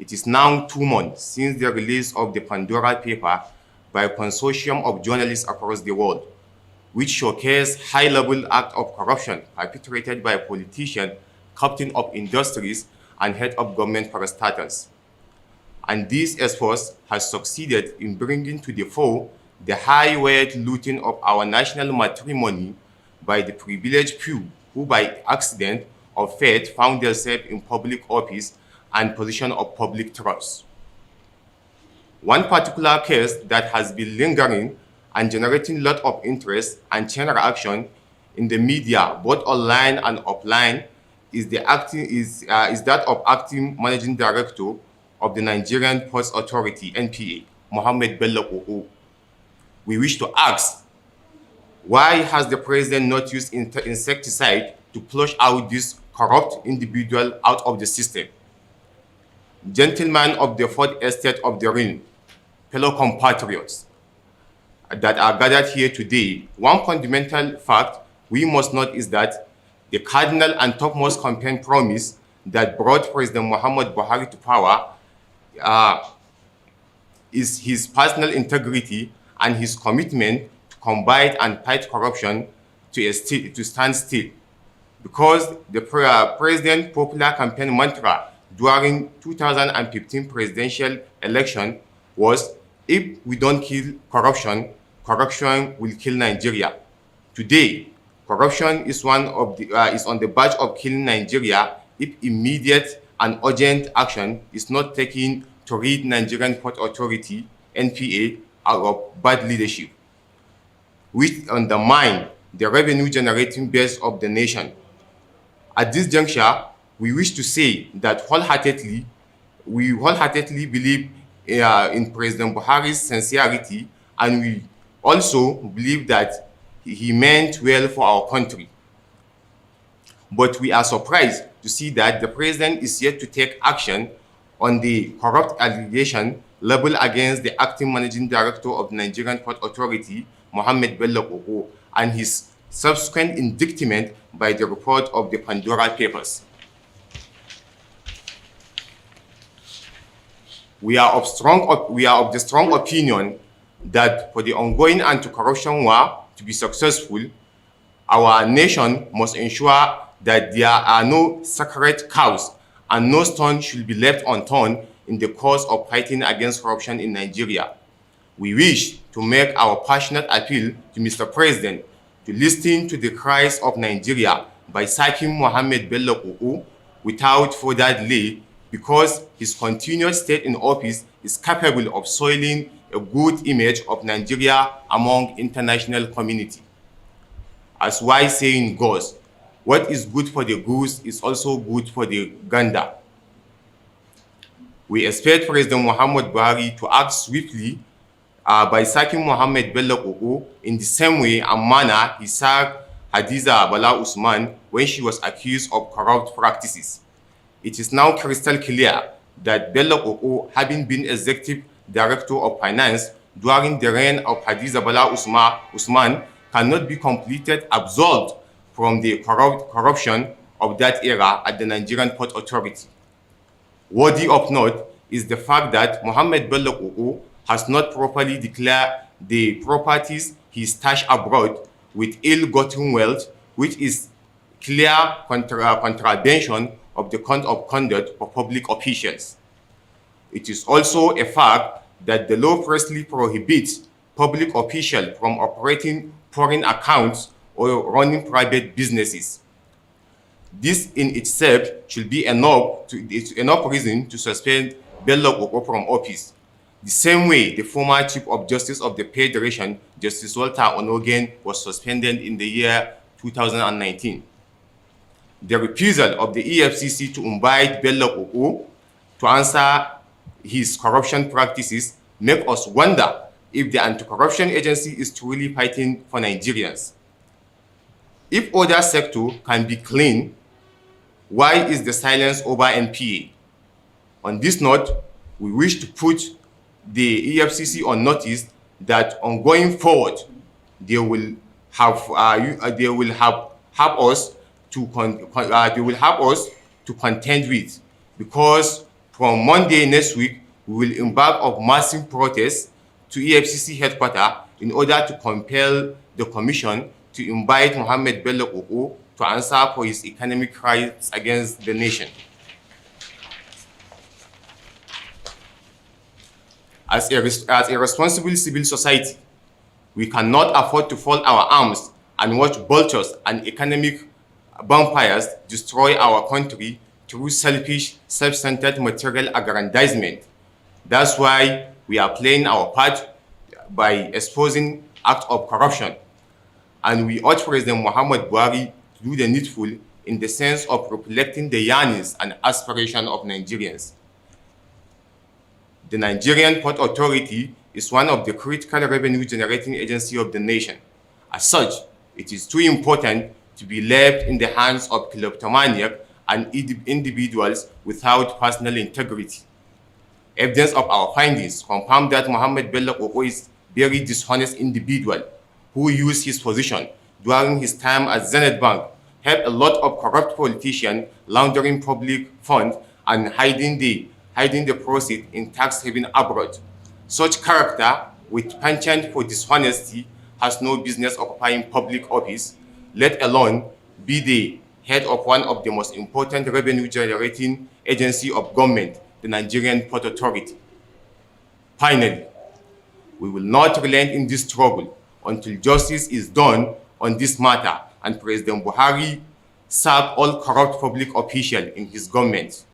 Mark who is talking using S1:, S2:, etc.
S1: It is now 2 months since the release of the Pandora paper by a consortium of journalists across the world, which showcased high-level acts of corruption perpetrated by a politician, captain of industries, and head of government parastatals. And this expose has succeeded in bringing to the fore the high-wage looting of our national matrimony by the privileged few who by accident or fate found themselves in public office and position of public trust. One particular case that has been lingering and generating a lot of interest and chain reaction in the media, both online and offline, is that of acting managing director of the Nigerian Ports Authority (NPA), Mohammed Bello Koko. We wish to ask, why has the president not used insecticide to flush out this corrupt individual out of the system? Gentlemen of the fourth estate of the realm, fellow compatriots that are gathered here today, one fundamental fact we must note is that the cardinal and topmost campaign promise that brought President Muhammadu Buhari to power is his personal integrity and his commitment to combat and fight corruption to stand still. Because the president's popular campaign mantra during 2015 presidential election was, if we don't kill corruption, corruption will kill Nigeria. Today, corruption is on the verge of killing Nigeria if immediate and urgent action is not taken to rid Nigerian Port Authority (NPA) out of bad leadership, which undermine the revenue-generating base of the nation. At this juncture, we wish to say that we wholeheartedly believe in President Buhari's sincerity, and we also believe that he meant well for our country. But we are surprised to see that the president is yet to take action on the corrupt allegation leveled against the acting managing director of the Nigerian Port Authority, Mohammed Bello Koko, and his subsequent indictment by the report of the Pandora papers. We are of the strong opinion that for the ongoing anti-corruption war to be successful, our nation must ensure that there are no sacred cows and no stone should be left unturned in the cause of fighting against corruption in Nigeria. We wish to make our passionate appeal to Mr. President to listen to the cries of Nigeria by sacking Mohammed Bello Koko without further delay, because his continued stay in office is capable of soiling a good image of Nigeria among international community. As wise saying goes, what is good for the goose is also good for the gander. We expect President Muhammadu Buhari to act swiftly by sacking Mohammed Bello Koko in the same way and manner he sacked Hadiza Bala Usman when she was accused of corrupt practices. It is now crystal clear that Bello Koko, having been Executive Director of Finance during the reign of Hadiza Bala Usman, cannot be completely absolved from the corruption of that era at the Nigerian Port Authority. Worthy of note is the fact that Mohammed Bello Koko has not properly declared the properties he stashed abroad with ill-gotten wealth, which is clear contravention of the code of conduct for public officials. It is also a fact that the law firstly prohibits public officials from operating foreign accounts or running private businesses. This in itself should be enough reason to suspend Bello Koko from office. The same way the former Chief of Justice of the Federation, Justice Walter Onogen, was suspended in the year 2019. The refusal of the EFCC to invite Bello Koko to answer his corruption practices make us wonder if the anti-corruption agency is truly fighting for Nigerians. If other sectors can be clean, why is the silence over NPA? On this note, we wish to put the EFCC on notice that on going forward, they will have us to contend with, because From Monday next week, we will embark on massive protests to EFCC headquarters in order to compel the Commission to invite Mohammed Bello Koko to answer for his economic crimes against the nation. As a responsible civil society, we cannot afford to fold our arms and watch vultures and economic vampires destroy our country through selfish, self-centered material aggrandizement. That's why we are playing our part by exposing acts of corruption. And we urge President Muhammadu Buhari to do the needful in the sense of reflecting the yearnings and aspirations of Nigerians. The Nigerian Port Authority is one of the critical revenue-generating agencies of the nation. As such, it is too important to be left in the hands of kleptomaniacs and individuals without personal integrity. Evidence of our findings confirm that Mohammed Bello Koko is a very dishonest individual who used his position during his time at Zenith Bank, helped a lot of corrupt politicians laundering public funds and hiding the proceeds in tax haven abroad. Such character with penchant for dishonesty has no business occupying public office, let alone be the head of one of the most important revenue-generating agency of government, the Nigerian Port Authority. Finally, we will not relent in this struggle until justice is done on this matter and President Buhari serve all corrupt public officials in his government.